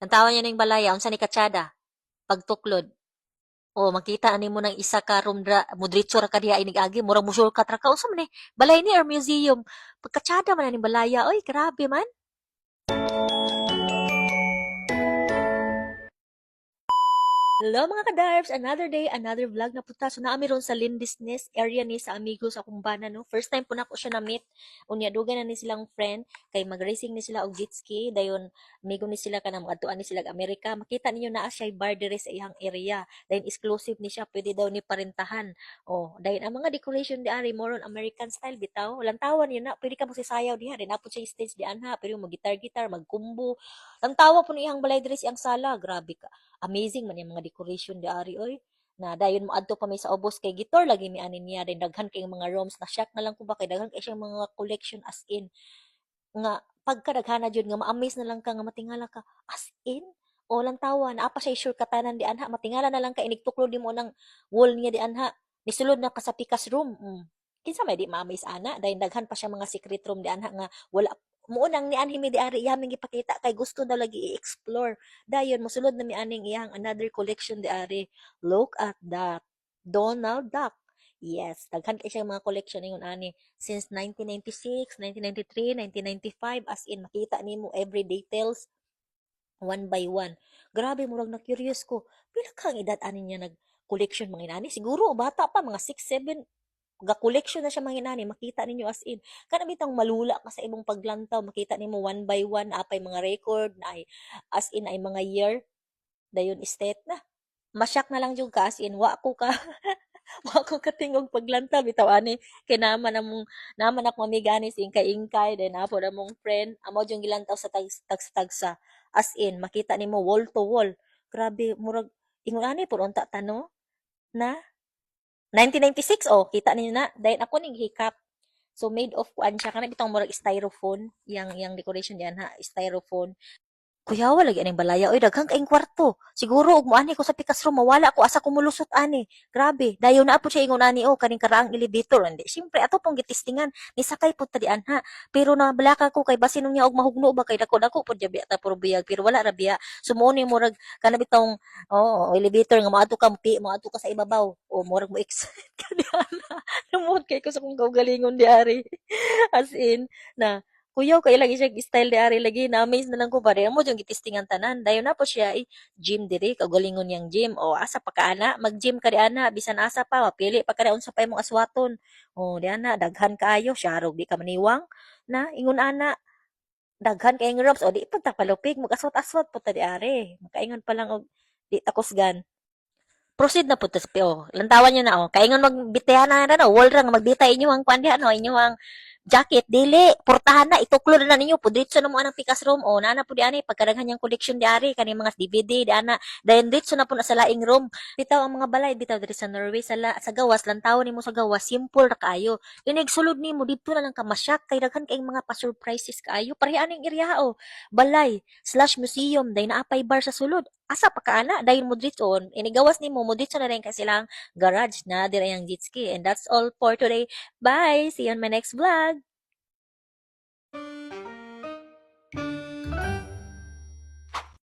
Tantawan niya ning balaya unsa ni katsada pagtuklod. O makita ani mo ng isa ka room dra mo diretso ra ka diha inig agi murag musulkat ra ka unsa man ni balay ni or museum. Pagkatsada man ni balaya oy grabe man. Hello mga ka-Darbs! Another day, another vlog na punta. So naami ron sa Lindisnes area ni sa amigo sa akong bana, no? First time po na ko siya na-meet. Unya, dugan na ni silang friend. Kay mag-racing ni sila og jet ski. Dayon, amigo ni sila ka na mag-atuan ni sila og Amerika. Makita ninyo na siya bar dire sa iyang area. Dayon, exclusive ni siya. Pwede daw ni parentahan. Oh, dayon, ang mga decoration di ari, more on American style, bitaw. Lantawan yun na. Pwede ka magsisayaw diha. Din apod siya yung stage di anha. Pwede mo gitar-gitar, mag-kumbo. Lantawa po ni iyang balay dire sa iyang sala. Grabe ka amazing man yung mga decoration di ari oy na dayon mo adto pa may sa ubos kay gitor lagi mi ani niya din daghan kay mga rooms na shock na lang ko ba kay daghan kay siyang mga collection as in nga pagkadaghana jud nga ma-amaze na lang ka nga matingala ka as in o lang tawa na apa siya sure katanan di anha matingala na lang ka inigtuklo di mo ng wall niya di anha nisulod na ka sa pikas room kinsa may di ma-amaze ana dayon daghan pa siya mga secret room di anha nga wala muunang ni anhi mi di ari iyang gipakita kay gusto daw lagi i-explore dayon mosulod na mi aning iyang another collection di ari look at that Donald Duck. Yes, daghan kay siya mga collection ningon ani since 1996, 1993, 1995 as in makita nimo every details one by one. Grabe murag na curious ko. Pila kang edad ani niya nag collection mga inani? Siguro bata pa mga 6, 7 ga-collection na siya mga inani, makita ninyo as in. Kana bitang malula ka sa imong paglantaw, makita nimo one by one apay mga record na ay as in ay mga year dayon estate na. Masyak na lang jud ka as in wa ko ka wa ko katingog paglantaw bitaw ani kay naman ako mamigani sa ingkay-ingkay then apo na mong friend amo jung gilantaw sa tagsa as in makita nimo wall to wall. Grabe murag ingon ani pud unta tano na 1996 oh kita ninyo na dahil ako ning hikap so made of kuan siya kana bitong murag styrofoam yang decoration diyan ha styrofoam kuyawa lagi aning balaya oy daghang kaing kwarto siguro ug moani ko sa pikas room mawala ko asa ko mulusot ani grabe dayon na po siya ingon ani oh kaning karaang elevator hindi syempre ato pong gitistingan ni sakay pud ta dian ha pero na balaka ko kay basin niya og mahugno ba kay dako pud jabi ta puro biyag pero wala ra biya sumo ni murag kana bitong oh elevator nga moadto ka moadto ka sa ibabaw o murag mo excite ka dian lumot kay ko sa kung kaugalingon di ari as in na kuyaw kay lagi siya style di ari lagi na amaze na lang ko pare mo jung gitistingan tanan dayon na po siya gym diri kagalingon yang gym o asa pa ka ana mag-gym ka di ana bisan asa pa pili pa ka unsa pa imong aswaton o di ana daghan kaayo syarog di ka maniwang na ingon ana daghan kay rooms o di pagtapalupig mag-aswat-aswat po ta di ari makaingon pa lang og di takusgan proceed na po tas oh lantawan niyo na oh kaingon magbitayan na na wall ra nga magbitay inyo ang kuan diha no inyo ang jacket dili portahan na ituklo na ninyo pudritso na mo anang pikas room o nana po di ani pagkaraghan yang collection di ari kani mga DVD di ana dayon ditso na po na sa laing room bitaw ang mga balay bitaw diri sa Norway sa gawas lantawon nimo sa gawas simple ra kaayo inig sulod nimo didto na lang ka masyak kay daghan kay mga pa surprises kaayo pareha aning area o balay/museum dayon naapay bar sa sulod asa pa kaana dayon mo dritso inigawas nimo mo dritso na rin ka silang garage na dira yang jet ski and that's all for today. Bye! See you on my next vlog!